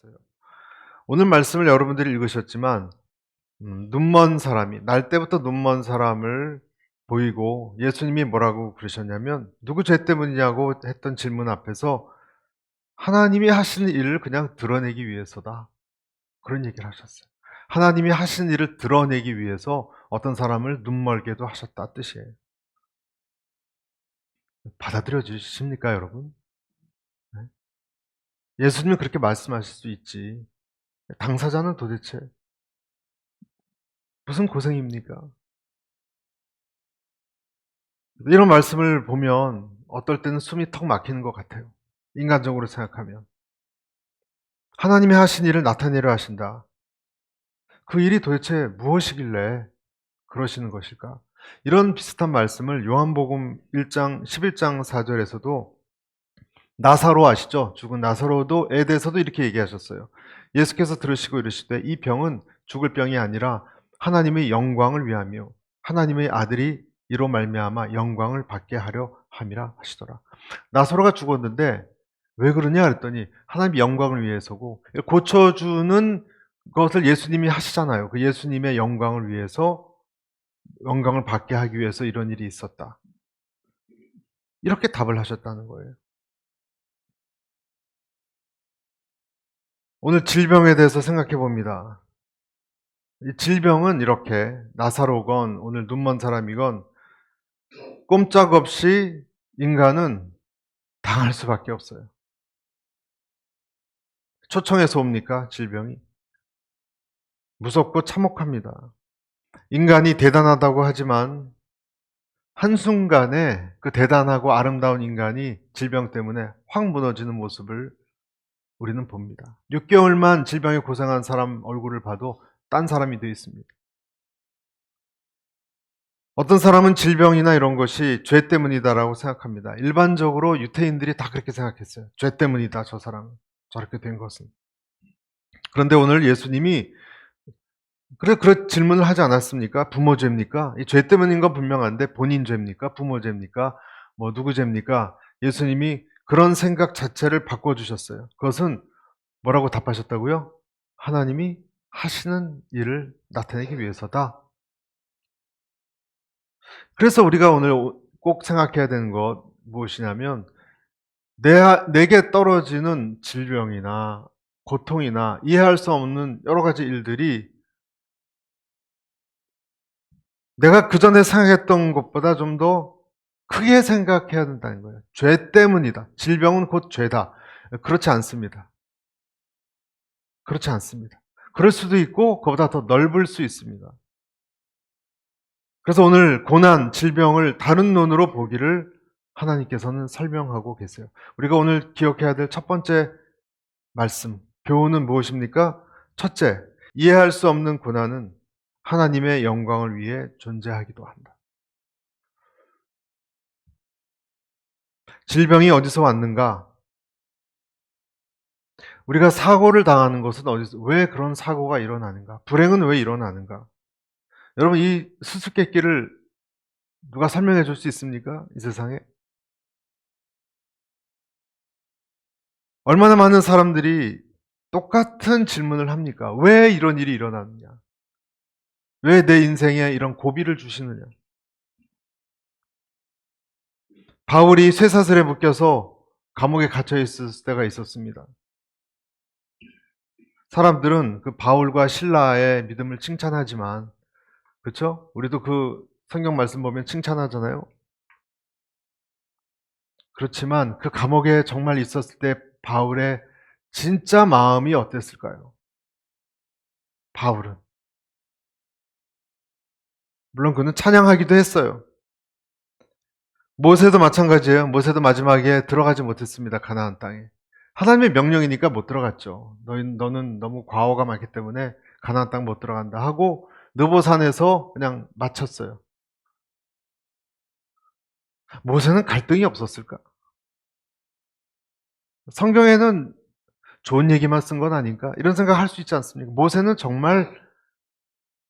있어요. 오늘 말씀을 여러분들이 읽으셨지만 눈먼 사람이 날 때부터 눈먼 사람을 보이고 예수님이 뭐라고 그러셨냐면 누구 죄 때문이냐고 했던 질문 앞에서 하나님이 하시는 일을 그냥 드러내기 위해서다. 그런 얘기를 하셨어요. 하나님이 하신 일을 드러내기 위해서 어떤 사람을 눈멀게도 하셨다 뜻이에요. 받아들여 주십니까 여러분? 네? 예수님은 그렇게 말씀하실 수 있지. 당사자는 도대체 무슨 고생입니까? 이런 말씀을 보면 어떨 때는 숨이 턱 막히는 것 같아요. 인간적으로 생각하면. 하나님이 하신 일을 나타내려 하신다. 그 일이 도대체 무엇이길래 그러시는 것일까? 이런 비슷한 말씀을 요한복음 1장 11장 4절에서도 나사로 아시죠? 죽은 나사로에 대해서도 이렇게 얘기하셨어요. 예수께서 들으시고 이르시되 이 병은 죽을 병이 아니라 하나님의 영광을 위하며 하나님의 아들이 이로 말미암아 영광을 받게 하려 함이라 하시더라. 나사로가 죽었는데 왜 그러냐 그랬더니 하나님의 영광을 위해서고 고쳐주는 것을 예수님이 하시잖아요. 그 예수님의 영광을 위해서 영광을 받게 하기 위해서 이런 일이 있었다. 이렇게 답을 하셨다는 거예요. 오늘 질병에 대해서 생각해 봅니다. 이 질병은 이렇게 나사로건 오늘 눈먼 사람이건 꼼짝없이 인간은 당할 수밖에 없어요. 초청해서 옵니까? 질병이. 무섭고 참혹합니다. 인간이 대단하다고 하지만 한순간에 그 대단하고 아름다운 인간이 질병 때문에 확 무너지는 모습을 우리는 봅니다. 6개월만 질병에 고생한 사람 얼굴을 봐도 딴 사람이 되어 있습니다. 어떤 사람은 질병이나 이런 것이 죄 때문이다라고 생각합니다. 일반적으로 유태인들이 다 그렇게 생각했어요. 죄 때문이다, 저 사람은. 저렇게 된 것은. 그런데 오늘 예수님이 그런 질문을 하지 않았습니까? 부모 죄입니까? 이 죄 때문인 건 분명한데 본인 죄입니까? 부모 죄입니까? 뭐 누구 죄입니까? 예수님이 그런 생각 자체를 바꿔주셨어요. 그것은 뭐라고 답하셨다고요? 하나님이 하시는 일을 나타내기 위해서다. 그래서 우리가 오늘 꼭 생각해야 되는 것 무엇이냐면 내게 떨어지는 질병이나 고통이나 이해할 수 없는 여러 가지 일들이 내가 그전에 생각했던 것보다 좀 더 크게 생각해야 된다는 거예요. 죄 때문이다. 질병은 곧 죄다. 그렇지 않습니다. 그렇지 않습니다. 그럴 수도 있고 그보다 더 넓을 수 있습니다. 그래서 오늘 고난, 질병을 다른 눈으로 보기를 하나님께서는 설명하고 계세요. 우리가 오늘 기억해야 될 첫 번째 말씀, 교훈은 무엇입니까? 첫째, 이해할 수 없는 고난은 하나님의 영광을 위해 존재하기도 한다. 질병이 어디서 왔는가? 우리가 사고를 당하는 것은 어디서, 왜 그런 사고가 일어나는가? 불행은 왜 일어나는가? 여러분, 이 수수께끼를 누가 설명해 줄 수 있습니까? 이 세상에? 얼마나 많은 사람들이 똑같은 질문을 합니까? 왜 이런 일이 일어나느냐? 왜 내 인생에 이런 고비를 주시느냐? 바울이 쇠사슬에 묶여서 감옥에 갇혀 있을 때가 있었습니다. 사람들은 그 바울과 신라의 믿음을 칭찬하지만, 그렇죠? 우리도 그 성경 말씀 보면 칭찬하잖아요. 그렇지만 그 감옥에 정말 있었을 때 바울의 진짜 마음이 어땠을까요? 바울은 물론 그는 찬양하기도 했어요. 모세도 마찬가지예요. 모세도 마지막에 들어가지 못했습니다. 가나안 땅에. 하나님의 명령이니까 못 들어갔죠. 너는 너무 과오가 많기 때문에 가나안 땅 못 들어간다 하고 느보산에서 그냥 마쳤어요. 모세는 갈등이 없었을까? 성경에는 좋은 얘기만 쓴 건 아닌가? 이런 생각 할 수 있지 않습니까? 모세는 정말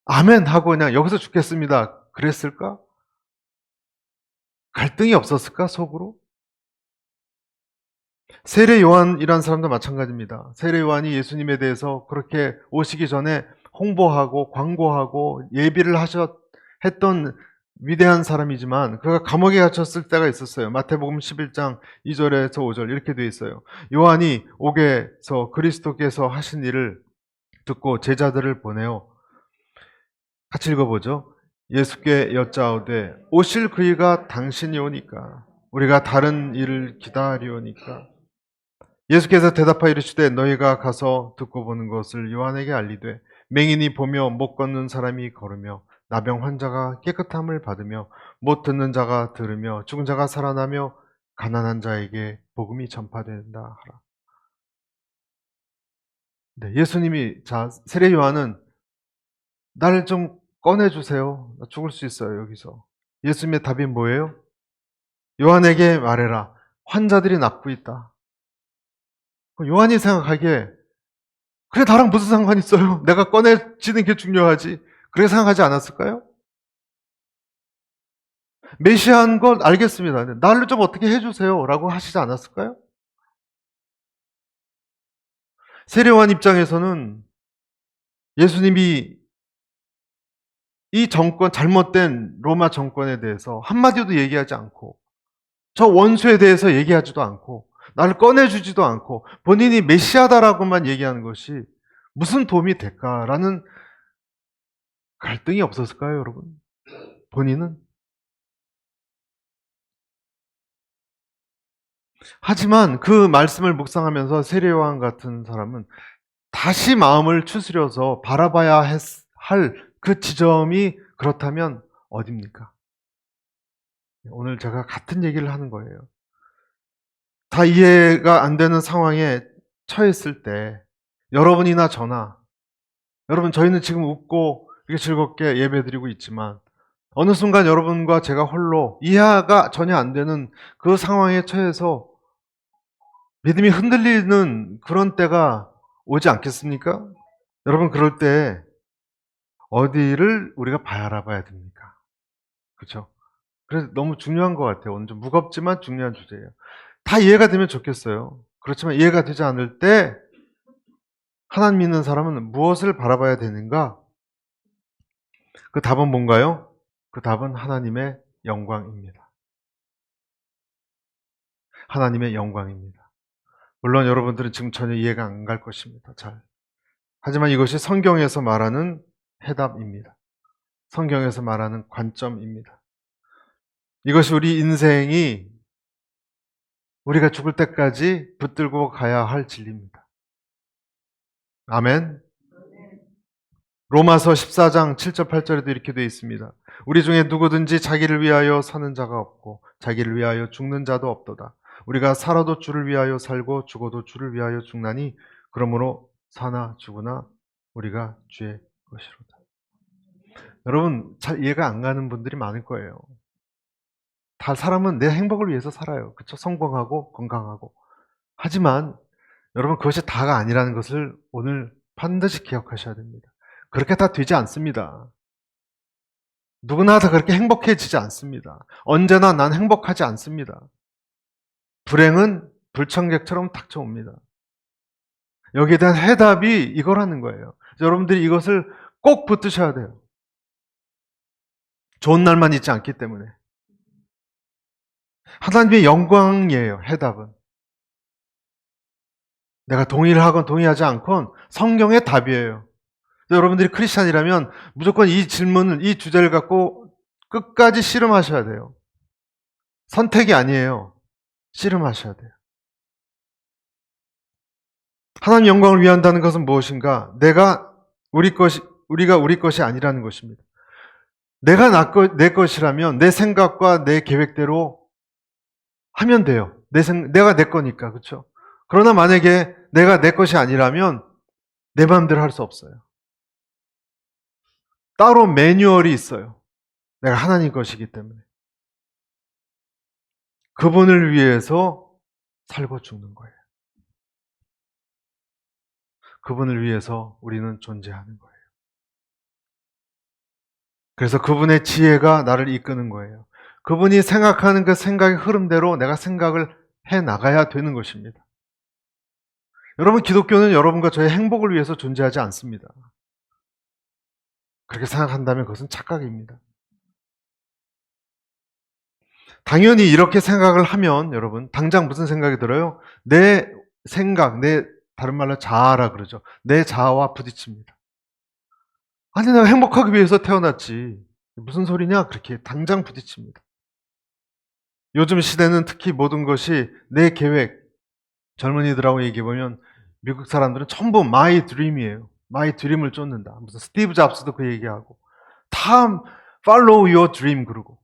아멘 하고 그냥 여기서 죽겠습니다. 그랬을까? 갈등이 없었을까? 속으로? 세례 요한이란 사람도 마찬가지입니다. 세례 요한이 예수님에 대해서 그렇게 오시기 전에 홍보하고 광고하고 예비를 했던 위대한 사람이지만 그가 감옥에 갇혔을 때가 있었어요. 마태복음 11장 2절에서 5절 이렇게 되어 있어요. 요한이 옥에서 그리스도께서 하신 일을 듣고 제자들을 보내어 같이 읽어보죠. 예수께 여짜오되 오실 그이가 당신이 오니까 우리가 다른 일을 기다리오니까. 예수께서 대답하여 이르시되 너희가 가서 듣고 보는 것을 요한에게 알리되 맹인이 보며 못 걷는 사람이 걸으며 나병 환자가 깨끗함을 받으며 못 듣는 자가 들으며 죽은 자가 살아나며 가난한 자에게 복음이 전파된다 하라. 네, 예수님이 세례 요한은 나를 좀 꺼내주세요. 나 죽을 수 있어요 여기서. 예수님의 답이 뭐예요? 요한에게 말해라. 환자들이 낫고 있다. 요한이 생각하기에 그래 나랑 무슨 상관 있어요? 내가 꺼내지는 게 중요하지. 그렇게 생각하지 않았을까요? 메시아인 걸 알겠습니다. 나를 좀 어떻게 해주세요 라고 하시지 않았을까요? 세례요한 입장에서는 예수님이 이 정권, 잘못된 로마 정권에 대해서 한마디도 얘기하지 않고 저 원수에 대해서 얘기하지도 않고 나를 꺼내주지도 않고 본인이 메시아다라고만 얘기하는 것이 무슨 도움이 될까라는 갈등이 없었을까요, 여러분? 본인은? 하지만 그 말씀을 묵상하면서 세례요한 같은 사람은 다시 마음을 추스려서 바라봐야 할 그 지점이 그렇다면 어딥니까? 오늘 제가 같은 얘기를 하는 거예요. 다 이해가 안 되는 상황에 처했을 때 여러분이나 저나 여러분 저희는 지금 웃고 이렇게 즐겁게 예배드리고 있지만 어느 순간 여러분과 제가 홀로 이해가 전혀 안 되는 그 상황에 처해서 믿음이 흔들리는 그런 때가 오지 않겠습니까? 여러분 그럴 때 어디를 우리가 바라봐야 됩니까? 그렇죠? 그래서 너무 중요한 것 같아요. 오늘 좀 무겁지만 중요한 주제예요. 다 이해가 되면 좋겠어요. 그렇지만 이해가 되지 않을 때 하나님 믿는 사람은 무엇을 바라봐야 되는가? 그 답은 뭔가요? 그 답은 하나님의 영광입니다. 하나님의 영광입니다. 물론 여러분들은 지금 전혀 이해가 안 갈 것입니다. 잘. 하지만 이것이 성경에서 말하는 해답입니다. 성경에서 말하는 관점입니다. 이것이 우리 인생이 우리가 죽을 때까지 붙들고 가야 할 진리입니다. 아멘. 로마서 14장 7절 8절에도 이렇게 되어 있습니다. 우리 중에 누구든지 자기를 위하여 사는 자가 없고 자기를 위하여 죽는 자도 없도다. 우리가 살아도 주를 위하여 살고 죽어도 주를 위하여 죽나니 그러므로 사나 죽으나 우리가 주의 것이로다. 여러분 잘 이해가 안 가는 분들이 많을 거예요. 다 사람은 내 행복을 위해서 살아요. 그렇죠? 성공하고 건강하고. 하지만 여러분 그것이 다가 아니라는 것을 오늘 반드시 기억하셔야 됩니다. 그렇게 다 되지 않습니다. 누구나 다 그렇게 행복해지지 않습니다. 언제나 난 행복하지 않습니다. 불행은 불청객처럼 닥쳐옵니다. 여기에 대한 해답이 이거라는 거예요. 여러분들이 이것을 꼭 붙드셔야 돼요. 좋은 날만 있지 않기 때문에. 하나님의 영광이에요, 해답은. 내가 동의를 하건 동의하지 않건 성경의 답이에요. 여러분들이 크리스찬이라면 무조건 이 질문을, 이 주제를 갖고 끝까지 씨름하셔야 돼요. 선택이 아니에요. 씨름하셔야 돼요. 하나님 영광을 위한다는 것은 무엇인가? 우리가 우리 것이 아니라는 것입니다. 내가 내 것이라면 내 생각과 내 계획대로 하면 돼요. 내가 내 거니까, 그렇죠? 그러나 만약에 내가 내 것이 아니라면 내 마음대로 할 수 없어요. 따로 매뉴얼이 있어요. 내가 하나님 것이기 때문에. 그분을 위해서 살고 죽는 거예요. 그분을 위해서 우리는 존재하는 거예요. 그래서 그분의 지혜가 나를 이끄는 거예요. 그분이 생각하는 그 생각의 흐름대로 내가 생각을 해 나가야 되는 것입니다. 여러분, 기독교는 여러분과 저의 행복을 위해서 존재하지 않습니다. 그렇게 생각한다면 그것은 착각입니다. 당연히 이렇게 생각을 하면 여러분, 당장 무슨 생각이 들어요? 내 생각, 다른 말로 자아라 그러죠. 내 자아와 부딪힙니다. 아니, 내가 행복하기 위해서 태어났지. 무슨 소리냐? 그렇게 당장 부딪힙니다. 요즘 시대는 특히 모든 것이 내 계획, 젊은이들하고 얘기해보면 미국 사람들은 전부 my dream이에요. my dream을 쫓는다. 무슨 스티브 잡스도 그 얘기하고 다 follow your dream 그러고.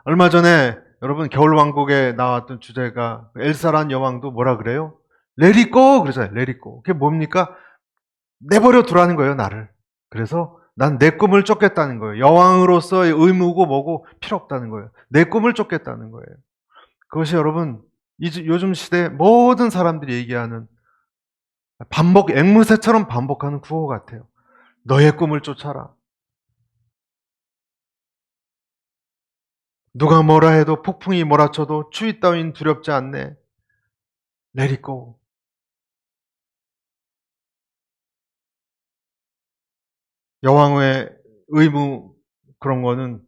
얼마 전에 여러분 겨울왕국에 나왔던 주제가 엘사란 여왕도 뭐라 그래요? Let it go 그러잖아요. Let it go. 그게 뭡니까? 내버려 두라는 거예요, 나를. 그래서 난 내 꿈을 쫓겠다는 거예요. 여왕으로서의 의무고 뭐고 필요 없다는 거예요. 내 꿈을 쫓겠다는 거예요. 그것이 여러분 요즘 시대 모든 사람들이 얘기하는 앵무새처럼 반복하는 구호 같아요. 너의 꿈을 쫓아라. 누가 뭐라 해도 폭풍이 몰아쳐도 추위 따윈 두렵지 않네. Let it go. 여왕의 의무 그런 거는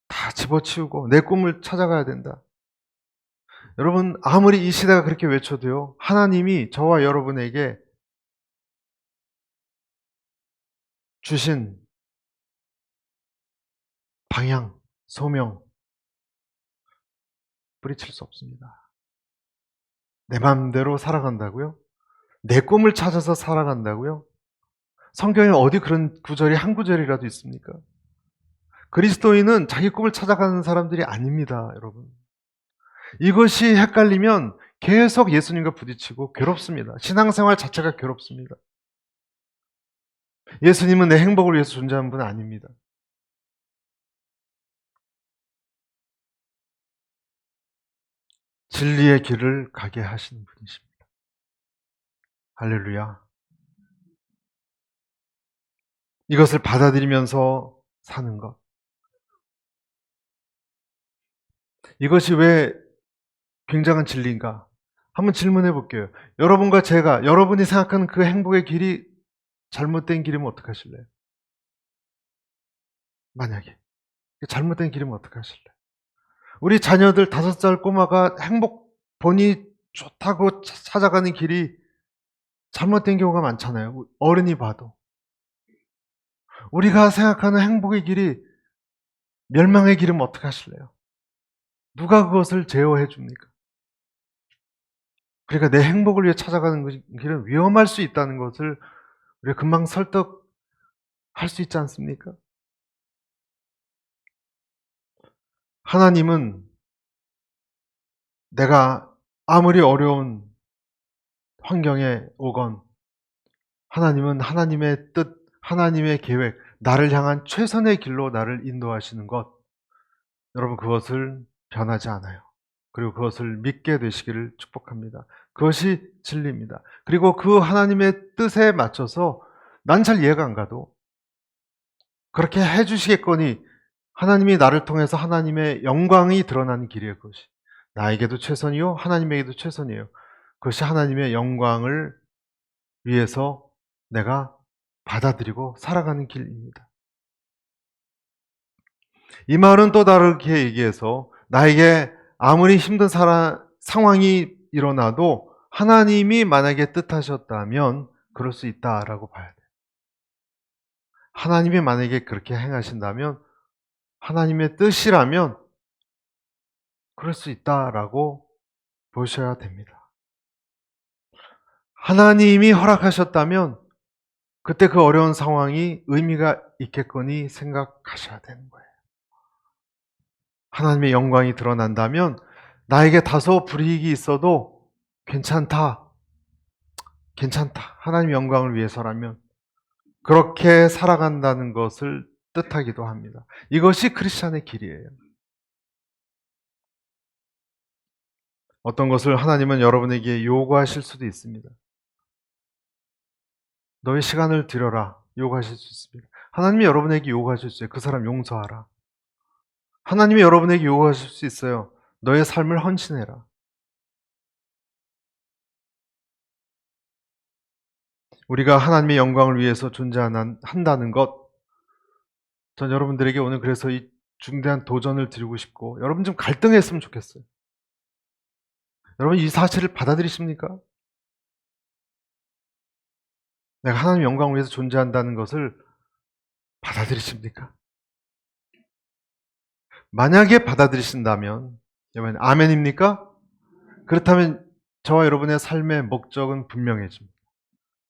다 집어치우고 내 꿈을 찾아가야 된다. 여러분, 아무리 이 시대가 그렇게 외쳐도요, 하나님이 저와 여러분에게 주신 방향, 소명, 뿌리칠 수 없습니다. 내 마음대로 살아간다고요? 내 꿈을 찾아서 살아간다고요? 성경에 어디 그런 구절이 한 구절이라도 있습니까? 그리스도인은 자기 꿈을 찾아가는 사람들이 아닙니다, 여러분. 이것이 헷갈리면 계속 예수님과 부딪히고 괴롭습니다. 신앙생활 자체가 괴롭습니다. 예수님은 내 행복을 위해서 존재하는 분은 아닙니다. 진리의 길을 가게 하시는 분이십니다. 할렐루야. 이것을 받아들이면서 사는 것. 이것이 왜 굉장한 진리인가? 한번 질문해 볼게요. 여러분과 제가, 여러분이 생각하는 그 행복의 길이 잘못된 길이면 어떡하실래요? 만약에. 잘못된 길이면 어떡하실래요? 우리 자녀들 5살 꼬마가 행복, 본이 좋다고 찾아가는 길이 잘못된 경우가 많잖아요. 어른이 봐도. 우리가 생각하는 행복의 길이 멸망의 길이면 어떡하실래요? 누가 그것을 제어해 줍니까? 그러니까 내 행복을 위해 찾아가는 길은 위험할 수 있다는 것을 우리가 금방 설득할 수 있지 않습니까? 하나님은 내가 아무리 어려운 환경에 오건 하나님은 하나님의 뜻, 하나님의 계획, 나를 향한 최선의 길로 나를 인도하시는 것, 여러분 그것을 변하지 않아요. 그리고 그것을 믿게 되시기를 축복합니다. 그것이 진리입니다. 그리고 그 하나님의 뜻에 맞춰서 난 잘 이해가 안 가도 그렇게 해주시겠거니 하나님이 나를 통해서 하나님의 영광이 드러나는 길이에요. 그것이 나에게도 최선이요 하나님에게도 최선이에요. 그것이 하나님의 영광을 위해서 내가 받아들이고 살아가는 길입니다. 이 말은 또 다르게 얘기해서 나에게 아무리 힘든 상황이 일어나도 하나님이 만약에 뜻하셨다면 그럴 수 있다라고 봐야 돼요. 하나님이 만약에 그렇게 행하신다면 하나님의 뜻이라면 그럴 수 있다라고 보셔야 됩니다. 하나님이 허락하셨다면 그때 그 어려운 상황이 의미가 있겠거니 생각하셔야 되는 거예요. 하나님의 영광이 드러난다면 나에게 다소 불이익이 있어도 괜찮다. 하나님의 영광을 위해서라면 그렇게 살아간다는 것을 뜻하기도 합니다. 이것이 크리스찬의 길이에요. 어떤 것을 하나님은 여러분에게 요구하실 수도 있습니다. 너의 시간을 들여라. 요구하실 수 있습니다. 하나님이 여러분에게 요구하실 수 있어요. 그 사람 용서하라. 하나님이 여러분에게 요구하실 수 있어요. 너의 삶을 헌신해라. 우리가 하나님의 영광을 위해서 존재한다는 것, 전 여러분들에게 오늘 그래서 이 중대한 도전을 드리고 싶고, 여러분 좀 갈등했으면 좋겠어요. 여러분 이 사실을 받아들이십니까? 내가 하나님의 영광을 위해서 존재한다는 것을 받아들이십니까? 만약에 받아들이신다면, 여러분 아멘입니까? 그렇다면 저와 여러분의 삶의 목적은 분명해집니다.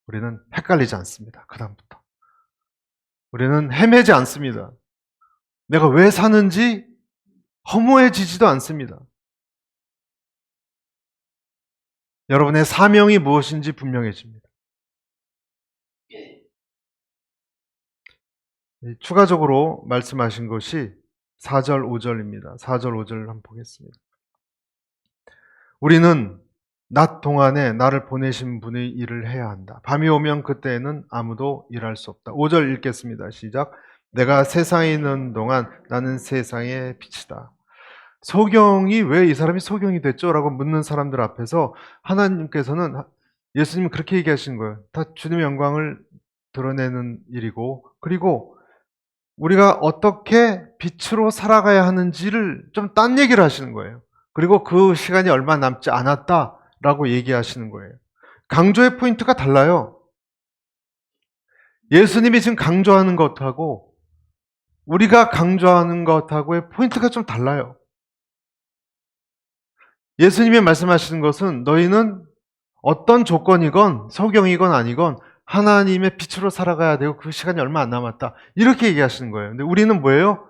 우리는 헷갈리지 않습니다. 그다음부터 우리는 헤매지 않습니다. 내가 왜 사는지 허무해지지도 않습니다. 여러분의 사명이 무엇인지 분명해집니다. 추가적으로 말씀하신 것이 4절, 5절입니다. 4절, 5절을 한번 보겠습니다. 우리는 낮 동안에 나를 보내신 분의 일을 해야 한다. 밤이 오면 그때에는 아무도 일할 수 없다. 5절 읽겠습니다. 시작. 내가 세상에 있는 동안 나는 세상의 빛이다. 소경이 왜 이 사람이 소경이 됐죠? 라고 묻는 사람들 앞에서 하나님께서는, 예수님은 그렇게 얘기하신 거예요. 다 주님의 영광을 드러내는 일이고, 그리고 우리가 어떻게 빛으로 살아가야 하는지를 좀 딴 얘기를 하시는 거예요. 그리고 그 시간이 얼마 남지 않았다라고 얘기하시는 거예요. 강조의 포인트가 달라요. 예수님이 지금 강조하는 것하고 우리가 강조하는 것하고의 포인트가 좀 달라요. 예수님이 말씀하시는 것은 너희는 어떤 조건이건 소경이건 아니건 하나님의 빛으로 살아가야 되고 그 시간이 얼마 안 남았다. 이렇게 얘기하시는 거예요. 근데 우리는 뭐예요?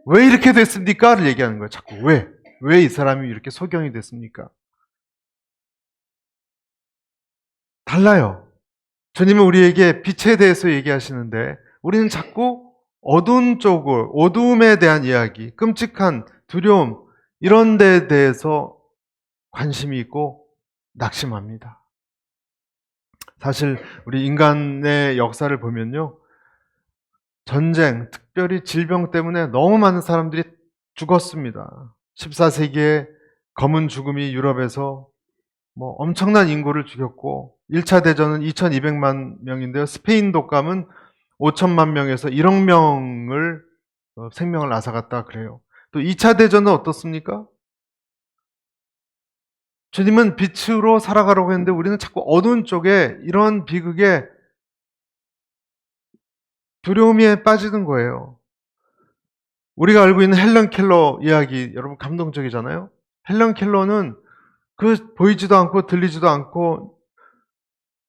왜 이렇게 됐습니까?를 얘기하는 거예요. 자꾸 왜? 왜 이 사람이 이렇게 소경이 됐습니까? 달라요. 주님은 우리에게 빛에 대해서 얘기하시는데 우리는 자꾸 어두운 쪽을, 어두움에 대한 이야기, 끔찍한 두려움, 이런 데에 대해서 관심이 있고 낙심합니다. 사실 우리 인간의 역사를 보면요, 전쟁, 특별히 질병 때문에 너무 많은 사람들이 죽었습니다. 14세기에 검은 죽음이 유럽에서 엄청난 인구를 죽였고, 1차 대전은 2200만 명인데요. 스페인 독감은 5천만 명에서 1억 명을 생명을 앗아갔다 그래요. 또 2차 대전은 어떻습니까? 주님은 빛으로 살아가라고 했는데 우리는 자꾸 어두운 쪽에 이런 비극에 두려움에 빠지는 거예요. 우리가 알고 있는 헬런 켈러 이야기, 여러분 감동적이잖아요. 헬런 켈러는 그 보이지도 않고 들리지도 않고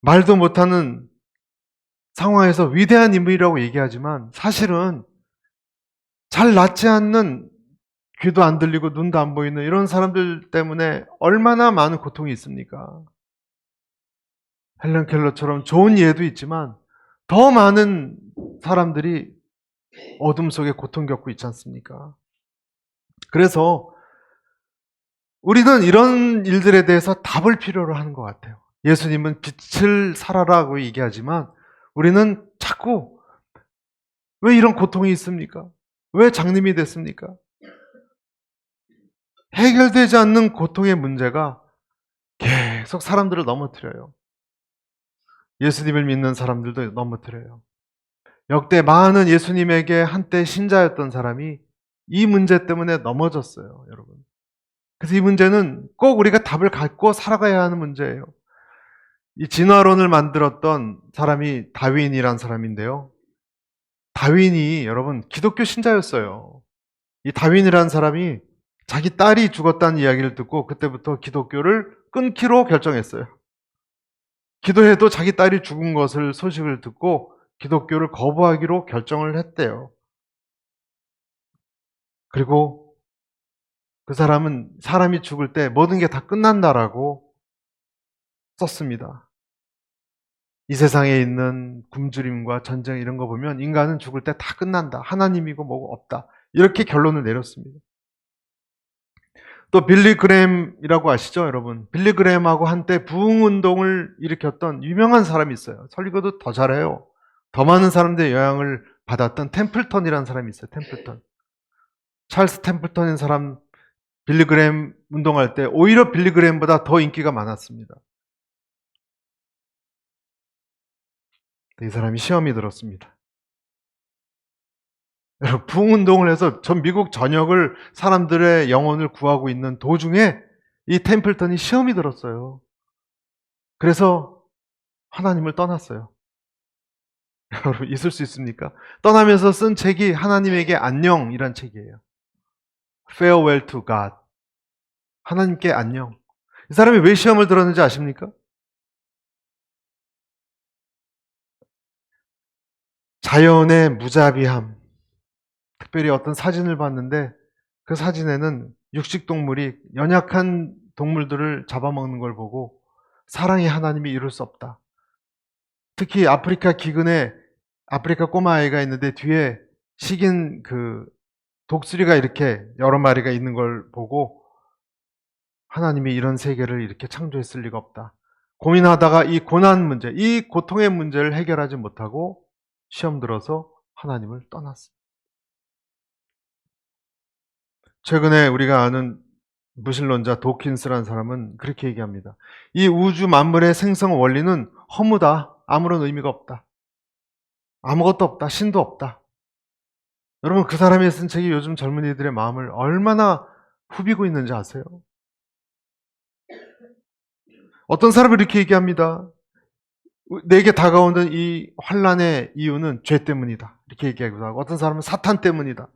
말도 못하는 상황에서 위대한 인물이라고 얘기하지만 사실은 잘 낫지 않는, 귀도 안 들리고 눈도 안 보이는 이런 사람들 때문에 얼마나 많은 고통이 있습니까? 헬런 켈러처럼 좋은 예도 있지만 더 많은 사람들이 어둠 속에 고통 겪고 있지 않습니까? 그래서 우리는 이런 일들에 대해서 답을 필요로 하는 것 같아요. 예수님은 빛을 살아라고 얘기하지만 우리는 자꾸 왜 이런 고통이 있습니까? 왜 장님이 됐습니까? 해결되지 않는 고통의 문제가 계속 사람들을 넘어뜨려요. 예수님을 믿는 사람들도 넘어뜨려요. 역대 많은 예수님에게 한때 신자였던 사람이 이 문제 때문에 넘어졌어요, 여러분. 그래서 이 문제는 꼭 우리가 답을 갖고 살아가야 하는 문제예요. 이 진화론을 만들었던 사람이 다윈이란 사람인데요. 다윈이 여러분 기독교 신자였어요. 이 다윈이란 사람이 자기 딸이 죽었다는 이야기를 듣고 그때부터 기독교를 끊기로 결정했어요. 기도해도 자기 딸이 죽은 것을 소식을 듣고 기독교를 거부하기로 결정을 했대요. 그리고 그 사람은 사람이 죽을 때 모든 게 다 끝난다라고 썼습니다. 이 세상에 있는 굶주림과 전쟁 이런 거 보면 인간은 죽을 때 다 끝난다. 하나님이고 뭐고 없다. 이렇게 결론을 내렸습니다. 또 빌리 그램이라고 아시죠, 여러분? 빌리 그램하고 한때 부흥운동을 일으켰던 유명한 사람이 있어요. 설교도 더 잘해요. 더 많은 사람들의 영향을 받았던 템플턴이라는 사람이 있어요. 템플턴. 찰스 템플턴인 사람, 빌리 그램 운동할 때 오히려 빌리 그램보다 더 인기가 많았습니다. 이 사람이 시험이 들었습니다. 부흥운동을 해서 전 미국 전역을 사람들의 영혼을 구하고 있는 도중에 이 템플턴이 시험이 들었어요. 그래서 하나님을 떠났어요. 여러분 있을 수 있습니까? 떠나면서 쓴 책이 하나님에게 안녕이란 책이에요. Farewell to God. 하나님께 안녕. 이 사람이 왜 시험을 들었는지 아십니까? 자연의 무자비함. 특별히 어떤 사진을 봤는데 그 사진에는 육식동물이 연약한 동물들을 잡아먹는 걸 보고 사랑의 하나님이 이룰 수 없다. 특히 아프리카 기근에 아프리카 꼬마아이가 있는데 뒤에 식인 그 독수리가 이렇게 여러 마리가 있는 걸 보고 하나님이 이런 세계를 이렇게 창조했을 리가 없다. 고민하다가 이 고난 문제, 이 고통의 문제를 해결하지 못하고 시험 들어서 하나님을 떠났습니다. 최근에 우리가 아는 무신론자 도킨스라는 사람은 그렇게 얘기합니다. 이 우주 만물의 생성 원리는 허무다. 아무런 의미가 없다. 아무것도 없다. 신도 없다. 여러분 그 사람이 쓴 책이 요즘 젊은이들의 마음을 얼마나 후비고 있는지 아세요? 어떤 사람은 이렇게 얘기합니다. 내게 다가오는 이 환난의 이유는 죄 때문이다. 이렇게 얘기하기도 하고 어떤 사람은 사탄 때문이다.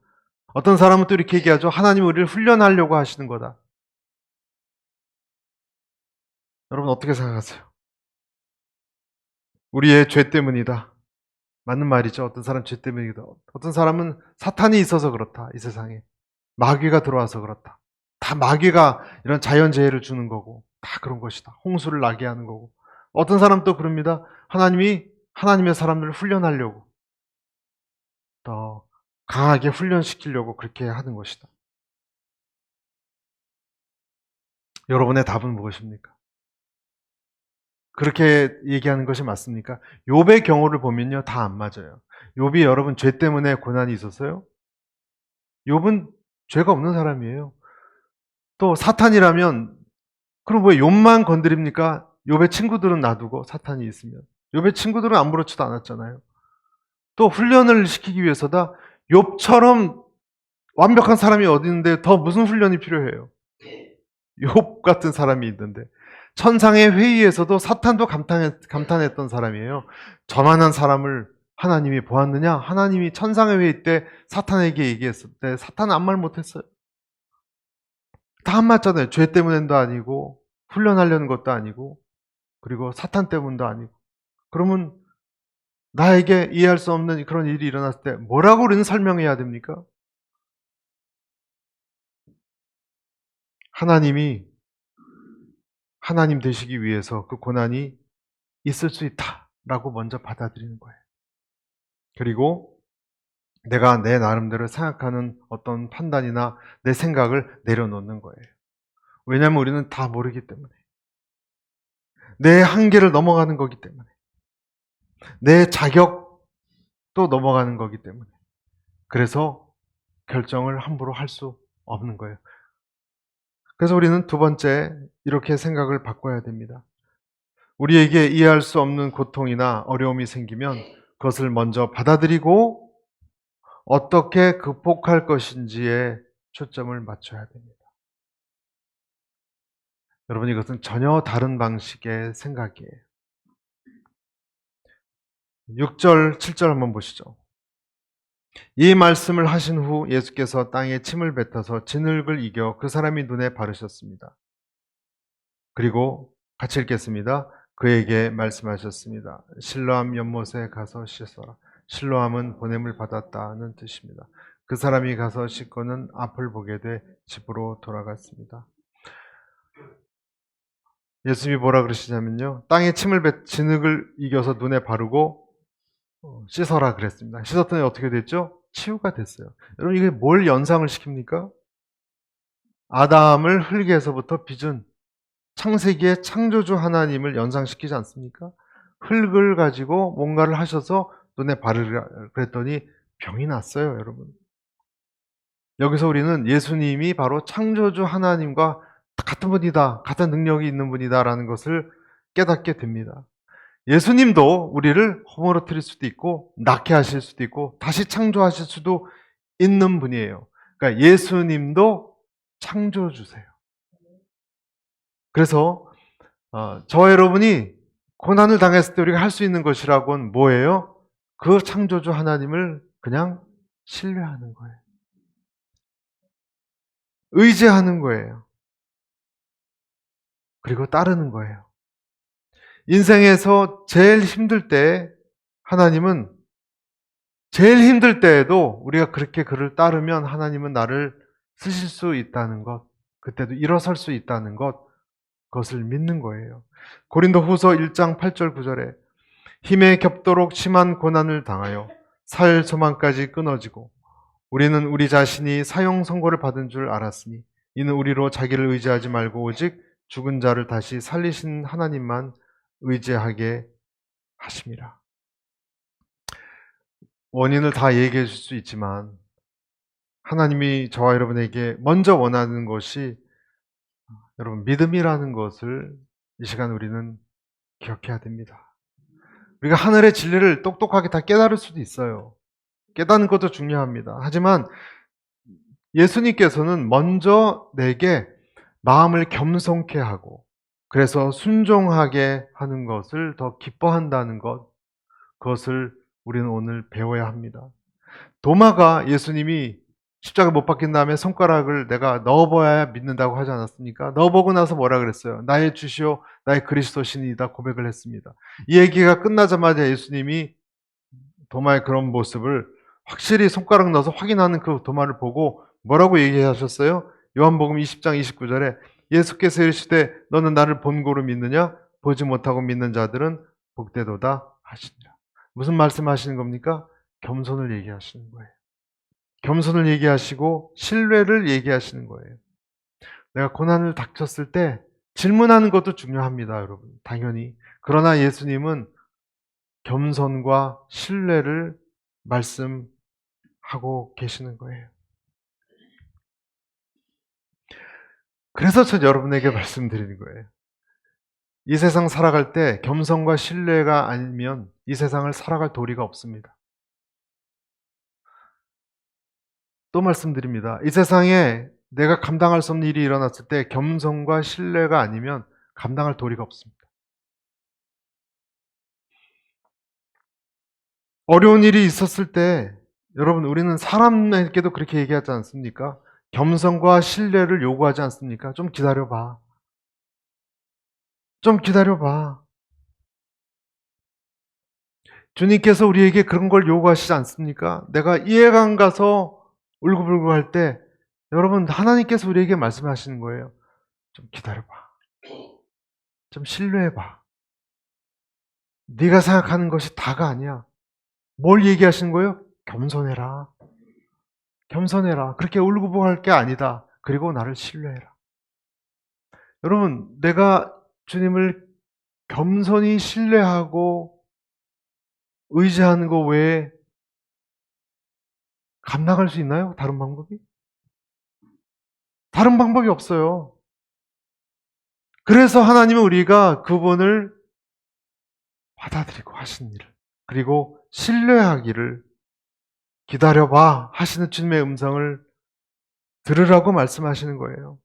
어떤 사람은 또 이렇게 얘기하죠. 하나님이 우리를 훈련하려고 하시는 거다. 여러분 어떻게 생각하세요? 우리의 죄 때문이다. 맞는 말이죠. 어떤 사람은 죄 때문이다. 어떤 사람은 사탄이 있어서 그렇다. 이 세상에. 마귀가 들어와서 그렇다. 다 마귀가 이런 자연재해를 주는 거고 다 그런 것이다. 홍수를 나게 하는 거고. 어떤 사람은 또 그럽니다. 하나님이 하나님의 사람들을 훈련하려고 더 강하게 훈련시키려고 그렇게 하는 것이다. 여러분의 답은 무엇입니까? 그렇게 얘기하는 것이 맞습니까? 욥의 경우를 보면요. 다 안 맞아요. 욥이 여러분 죄 때문에 고난이 있었어요? 욥은 죄가 없는 사람이에요. 또 사탄이라면 그럼 왜 욥만 건드립니까? 욥의 친구들은 놔두고 사탄이 있으면. 욥의 친구들은 아무렇지도 않았잖아요. 또 훈련을 시키기 위해서다 욥처럼 완벽한 사람이 어디 있는데 더 무슨 훈련이 필요해요? 욥 같은 사람이 있는데 천상의 회의에서도 사탄도 감탄했던 사람이에요. 저만한 사람을 하나님이 보았느냐? 하나님이 천상의 회의 때 사탄에게 얘기했을 때 사탄은 아무 말 못했어요. 다 안 맞잖아요. 죄 때문도 아니고 훈련하려는 것도 아니고 그리고 사탄 때문도 아니고 그러면 나에게 이해할 수 없는 그런 일이 일어났을 때 뭐라고 우리는 설명해야 됩니까? 하나님이 하나님 되시기 위해서 그 고난이 있을 수 있다라고 먼저 받아들이는 거예요. 그리고 내가 내 나름대로 생각하는 어떤 판단이나 내 생각을 내려놓는 거예요. 왜냐하면 우리는 다 모르기 때문에. 내 한계를 넘어가는 거기 때문에. 내 자격도 넘어가는 거기 때문에. 그래서 결정을 함부로 할 수 없는 거예요. 그래서 우리는 두 번째 이렇게 생각을 바꿔야 됩니다. 우리에게 이해할 수 없는 고통이나 어려움이 생기면 그것을 먼저 받아들이고 어떻게 극복할 것인지에 초점을 맞춰야 됩니다. 여러분 이것은 전혀 다른 방식의 생각이에요. 6절, 7절 한번 보시죠. 이 말씀을 하신 후 예수께서 땅에 침을 뱉어서 진흙을 이겨 그 사람이 눈에 바르셨습니다. 그리고 같이 읽겠습니다. 그에게 말씀하셨습니다. 실로암 연못에 가서 씻어라. 실로암은 보냄을 받았다는 뜻입니다. 그 사람이 가서 씻고는 앞을 보게 돼 집으로 돌아갔습니다. 예수님이 뭐라 그러시냐면요. 땅에 진흙을 이겨서 눈에 바르고 씻어라 그랬습니다. 씻었더니 어떻게 됐죠? 치유가 됐어요. 여러분 이게 뭘 연상을 시킵니까? 아담을 흙에서부터 빚은 창세기의 창조주 하나님을 연상시키지 않습니까? 흙을 가지고 뭔가를 하셔서 눈에 바르라 그랬더니 병이 났어요, 여러분. 여기서 우리는 예수님이 바로 창조주 하나님과 같은 분이다, 같은 능력이 있는 분이다라는 것을 깨닫게 됩니다. 예수님도 우리를 허물어뜨릴 수도 있고 낳게 하실 수도 있고 다시 창조하실 수도 있는 분이에요. 그러니까 예수님도 창조주세요. 그래서 저와 여러분이 고난을 당했을 때 우리가 할 수 있는 것이라고는 뭐예요? 그 창조주 하나님을 그냥 신뢰하는 거예요. 의지하는 거예요. 그리고 따르는 거예요. 인생에서 제일 힘들 때 하나님은 제일 힘들 때에도 우리가 그렇게 그를 따르면 하나님은 나를 쓰실 수 있다는 것, 그때도 일어설 수 있다는 것, 그것을 믿는 거예요. 고린도후서 1장 8절 9절에 힘에 겹도록 심한 고난을 당하여 살 소망까지 끊어지고 우리는 우리 자신이 사형 선고를 받은 줄 알았으니 이는 우리로 자기를 의지하지 말고 오직 죽은 자를 다시 살리신 하나님만 의지하게 하심이라. 원인을 다 얘기해 줄 수 있지만 하나님이 저와 여러분에게 먼저 원하는 것이 여러분 믿음이라는 것을 이 시간 우리는 기억해야 됩니다. 우리가 하늘의 진리를 똑똑하게 다 깨달을 수도 있어요. 깨닫는 것도 중요합니다. 하지만 예수님께서는 먼저 내게 마음을 겸손케 하고 그래서 순종하게 하는 것을 더 기뻐한다는 것, 그것을 우리는 오늘 배워야 합니다. 도마가 예수님이 십자가 못 박힌 다음에 손가락을 내가 넣어봐야 믿는다고 하지 않았습니까? 넣어보고 나서 뭐라 그랬어요? 나의 주시오 나의 그리스도시니이다 고백을 했습니다. 이 얘기가 끝나자마자 예수님이 도마의 그런 모습을 확실히 손가락 넣어서 확인하는 그 도마를 보고 뭐라고 얘기하셨어요? 요한복음 20장 29절에 예수께서 이르시되 너는 나를 본고로 믿느냐? 보지 못하고 믿는 자들은 복되도다 하시니라. 무슨 말씀하시는 겁니까? 겸손을 얘기하시는 거예요. 겸손을 얘기하시고 신뢰를 얘기하시는 거예요. 내가 고난을 닥쳤을 때 질문하는 것도 중요합니다, 여러분. 당연히. 그러나 예수님은 겸손과 신뢰를 말씀하고 계시는 거예요. 그래서 전 여러분에게 말씀드리는 거예요. 이 세상 살아갈 때 겸손과 신뢰가 아니면 이 세상을 살아갈 도리가 없습니다. 또 말씀드립니다. 이 세상에 내가 감당할 수 없는 일이 일어났을 때 겸손과 신뢰가 아니면 감당할 도리가 없습니다. 어려운 일이 있었을 때 여러분 우리는 사람에게도 그렇게 얘기하지 않습니까? 겸손과 신뢰를 요구하지 않습니까? 좀 기다려봐. 좀 기다려봐. 주님께서 우리에게 그런 걸 요구하시지 않습니까? 내가 이해가 안 가서 울고불고 할 때 여러분 하나님께서 우리에게 말씀하시는 거예요. 좀 기다려봐. 좀 신뢰해봐. 네가 생각하는 것이 다가 아니야. 뭘 얘기하시는 거예요? 겸손해라. 겸손해라. 그렇게 울고불고 할 게 아니다. 그리고 나를 신뢰해라. 여러분 내가 주님을 겸손히 신뢰하고 의지하는 것 외에 감당할 수 있나요? 다른 방법이? 다른 방법이 없어요. 그래서 하나님은 우리가 그분을 받아들이고 하신 일을 그리고 신뢰하기를 기다려봐 하시는 주님의 음성을 들으라고 말씀하시는 거예요.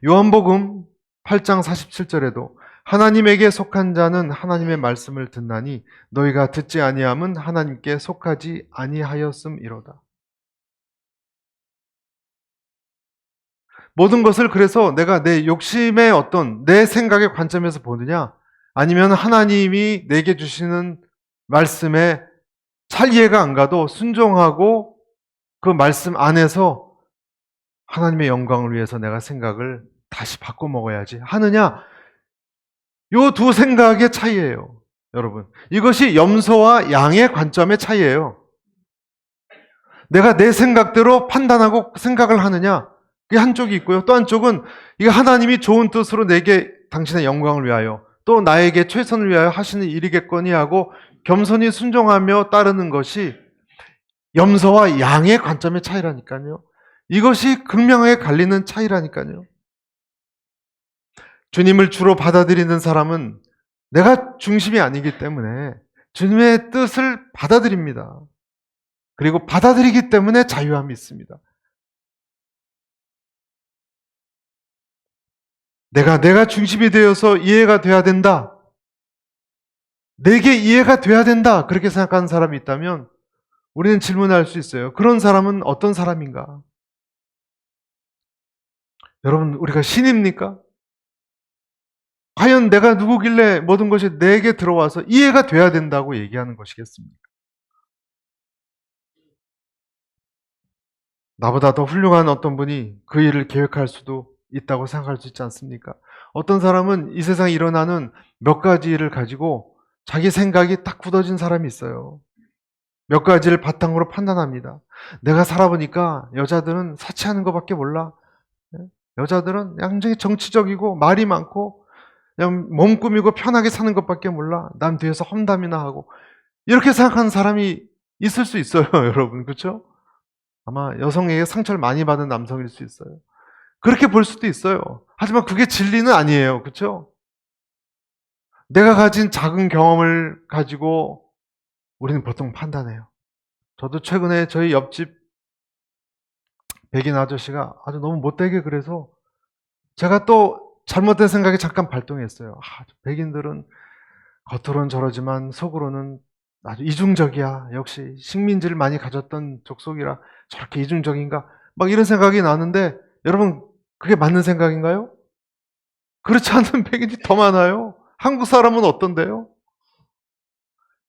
요한복음 8장 47절에도 하나님에게 속한 자는 하나님의 말씀을 듣나니 너희가 듣지 아니함은 하나님께 속하지 아니하였음이로다. 모든 것을 그래서 내가 내 욕심의 어떤 내 생각의 관점에서 보느냐 아니면 하나님이 내게 주시는 말씀에 잘 이해가 안 가도 순종하고 그 말씀 안에서 하나님의 영광을 위해서 내가 생각을 다시 바꿔 먹어야지 하느냐, 요 두 생각의 차이예요. 여러분 이것이 염소와 양의 관점의 차이예요. 내가 내 생각대로 판단하고 생각을 하느냐, 그게 한쪽이 있고요. 또 한쪽은 이게 하나님이 좋은 뜻으로 내게 당신의 영광을 위하여 또 나에게 최선을 위하여 하시는 일이겠거니 하고 겸손히 순종하며 따르는 것이 염소와 양의 관점의 차이라니까요. 이것이 극명하게 갈리는 차이라니까요. 주님을 주로 받아들이는 사람은 내가 중심이 아니기 때문에 주님의 뜻을 받아들입니다. 그리고 받아들이기 때문에 자유함이 있습니다. 내가 중심이 되어서 이해가 돼야 된다. 내게 이해가 돼야 된다. 그렇게 생각하는 사람이 있다면 우리는 질문할 수 있어요. 그런 사람은 어떤 사람인가? 여러분, 우리가 신입니까? 과연 내가 누구길래 모든 것이 내게 들어와서 이해가 돼야 된다고 얘기하는 것이겠습니까? 나보다 더 훌륭한 어떤 분이 그 일을 계획할 수도 있다고 생각할 수 있지 않습니까? 어떤 사람은 이 세상에 일어나는 몇 가지 일을 가지고 자기 생각이 딱 굳어진 사람이 있어요. 몇 가지를 바탕으로 판단합니다. 내가 살아보니까 여자들은 사치하는 것밖에 몰라. 여자들은 굉장히 정치적이고 말이 많고 그냥 몸 꾸미고 편하게 사는 것밖에 몰라. 남 뒤에서 험담이나 하고. 이렇게 생각하는 사람이 있을 수 있어요, 여러분. 그렇죠? 아마 여성에게 상처를 많이 받은 남성일 수 있어요. 그렇게 볼 수도 있어요. 하지만 그게 진리는 아니에요. 그렇죠? 내가 가진 작은 경험을 가지고 우리는 보통 판단해요. 저도 최근에 저희 옆집 백인 아저씨가 아주 너무 못되게 그래서 제가 또 잘못된 생각이 잠깐 발동했어요. 백인들은 겉으로는 저러지만 속으로는 아주 이중적이야. 역시 식민지를 많이 가졌던 족속이라 저렇게 이중적인가? 막 이런 생각이 나는데 여러분 그게 맞는 생각인가요? 그렇지 않은 백인이 더 많아요. 한국 사람은 어떤데요?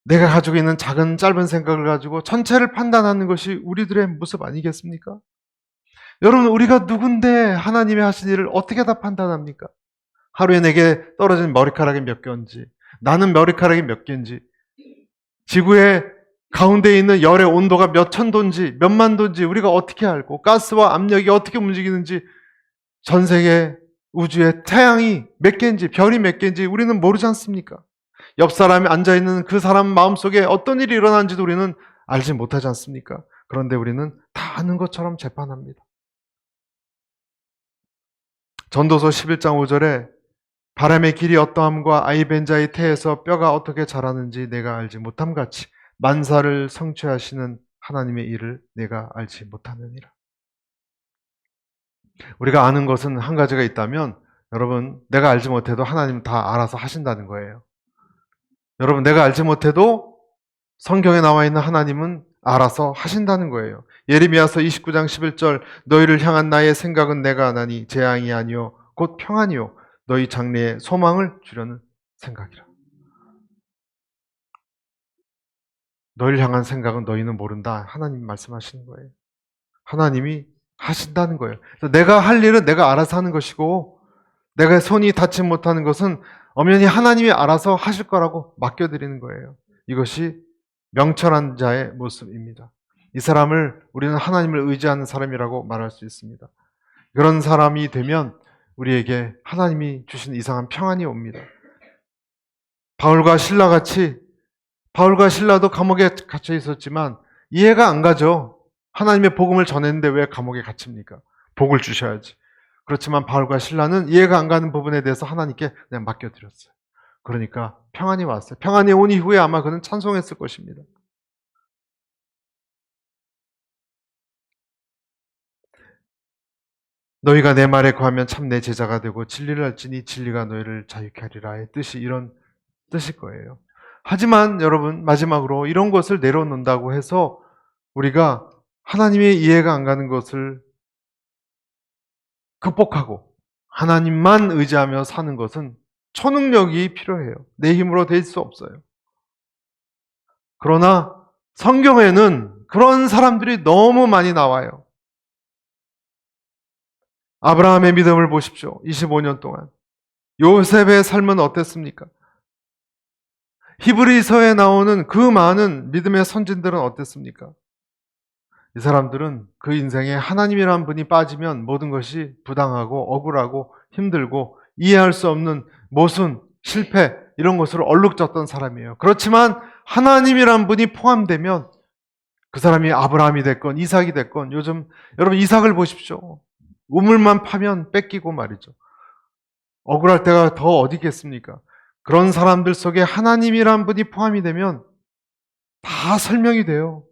내가 가지고 있는 작은 짧은 생각을 가지고 전체를 판단하는 것이 우리들의 모습 아니겠습니까? 여러분 우리가 누군데 하나님의 하신 일을 어떻게 다 판단합니까? 하루에 내게 떨어진 머리카락이 몇 개인지, 나는 머리카락이 몇 개인지, 지구의 가운데 있는 열의 온도가 몇 천도인지, 몇만 도인지 우리가 어떻게 알고, 가스와 압력이 어떻게 움직이는지, 전 세계 우주의 태양이 몇 개인지, 별이 몇 개인지 우리는 모르지 않습니까? 옆 사람이 앉아있는 그 사람 마음속에 어떤 일이 일어나는지도 우리는 알지 못하지 않습니까? 그런데 우리는 다 아는 것처럼 재판합니다. 전도서 11장 5절에 바람의 길이 어떠함과 아이벤자의 태에서 뼈가 어떻게 자라는지 내가 알지 못함같이 만사를 성취하시는 하나님의 일을 내가 알지 못하느니라. 우리가 아는 것은 한 가지가 있다면 여러분 내가 알지 못해도 하나님은 다 알아서 하신다는 거예요. 여러분 내가 알지 못해도 성경에 나와 있는 하나님은 알아서 하신다는 거예요. 예레미야서 29장 11절 너희를 향한 나의 생각은 내가 아나니 재앙이 아니요 곧 평안이요 너희 장래에 소망을 주려는 생각이라. 너희를 향한 생각은 너희는 모른다. 하나님 말씀하시는 거예요. 하나님이 하신다는 거예요. 그래서 내가 할 일은 내가 알아서 하는 것이고 내가 손이 닿지 못하는 것은 엄연히 하나님이 알아서 하실 거라고 맡겨드리는 거예요. 이것이 명철한 자의 모습입니다. 이 사람을 우리는 하나님을 의지하는 사람이라고 말할 수 있습니다. 그런 사람이 되면 우리에게 하나님이 주신 이상한 평안이 옵니다. 바울과 신라도 감옥에 갇혀 있었지만 이해가 안 가죠. 하나님의 복음을 전했는데 왜 감옥에 갇힙니까? 복을 주셔야지. 그렇지만 바울과 신라는 이해가 안 가는 부분에 대해서 하나님께 그냥 맡겨드렸어요. 그러니까 평안이 왔어요. 평안이 온 이후에 아마 그는 찬송했을 것입니다. 너희가 내 말에 거하면 참 내 제자가 되고 진리를 알지니 진리가 너희를 자유케 하리라의 뜻이 이런 뜻일 거예요. 하지만 여러분 마지막으로 이런 것을 내려놓는다고 해서 우리가 하나님의 이해가 안 가는 것을 극복하고 하나님만 의지하며 사는 것은 초능력이 필요해요. 내 힘으로 될 수 없어요. 그러나 성경에는 그런 사람들이 너무 많이 나와요. 아브라함의 믿음을 보십시오. 25년 동안. 요셉의 삶은 어땠습니까? 히브리서에 나오는 그 많은 믿음의 선진들은 어땠습니까? 이 사람들은 그 인생에 하나님이라는 분이 빠지면 모든 것이 부당하고 억울하고 힘들고 이해할 수 없는 모순, 실패 이런 것으로 얼룩졌던 사람이에요. 그렇지만 하나님이라는 분이 포함되면 그 사람이 아브라함이 됐건 이삭이 됐건 요즘 여러분 이삭을 보십시오. 우물만 파면 뺏기고 말이죠. 억울할 때가 더 어디 있겠습니까? 그런 사람들 속에 하나님이란 분이 포함이 되면 다 설명이 돼요.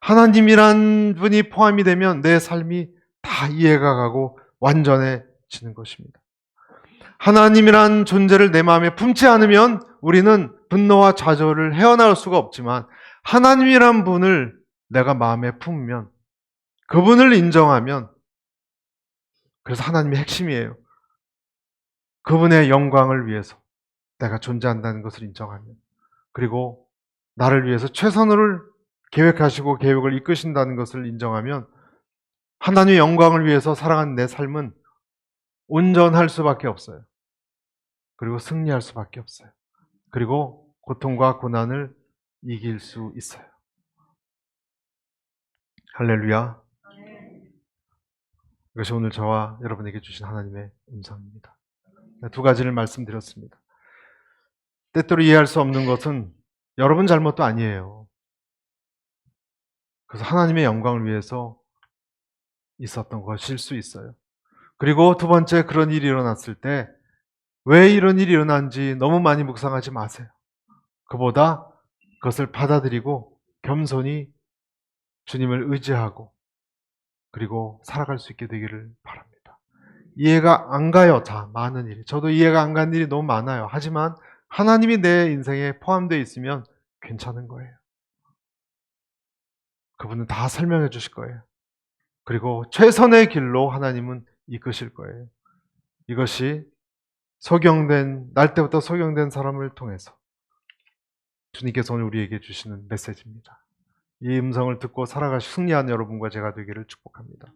하나님이란 분이 포함이 되면 내 삶이 다 이해가 가고 완전해지는 것입니다. 하나님이란 존재를 내 마음에 품지 않으면 우리는 분노와 좌절을 헤어나올 수가 없지만, 하나님이란 분을 내가 마음에 품으면, 그분을 인정하면, 그래서 하나님의 핵심이에요. 그분의 영광을 위해서 내가 존재한다는 것을 인정하면, 그리고 나를 위해서 최선을 계획하시고 계획을 이끄신다는 것을 인정하면, 하나님의 영광을 위해서 살아가는 내 삶은 온전할 수밖에 없어요. 그리고 승리할 수밖에 없어요. 그리고 고통과 고난을 이길 수 있어요. 할렐루야. 이것이 오늘 저와 여러분에게 주신 하나님의 음성입니다. 두 가지를 말씀드렸습니다. 때때로 이해할 수 없는 것은 여러분 잘못도 아니에요. 그래서 하나님의 영광을 위해서 있었던 것일 수 있어요. 그리고 두 번째, 그런 일이 일어났을 때 왜 이런 일이 일어난지 너무 많이 묵상하지 마세요. 그보다 그것을 받아들이고 겸손히 주님을 의지하고 그리고 살아갈 수 있게 되기를 바랍니다. 이해가 안 가요. 다 많은 일이. 저도 이해가 안 가는 일이 너무 많아요. 하지만 하나님이 내 인생에 포함되어 있으면 괜찮은 거예요. 그분은 다 설명해 주실 거예요. 그리고 최선의 길로 하나님은 이끄실 거예요. 이것이 날 때부터 소경된 사람을 통해서 주님께서 오늘 우리에게 주시는 메시지입니다. 이 음성을 듣고 살아가시 승리하는 여러분과 제가 되기를 축복합니다.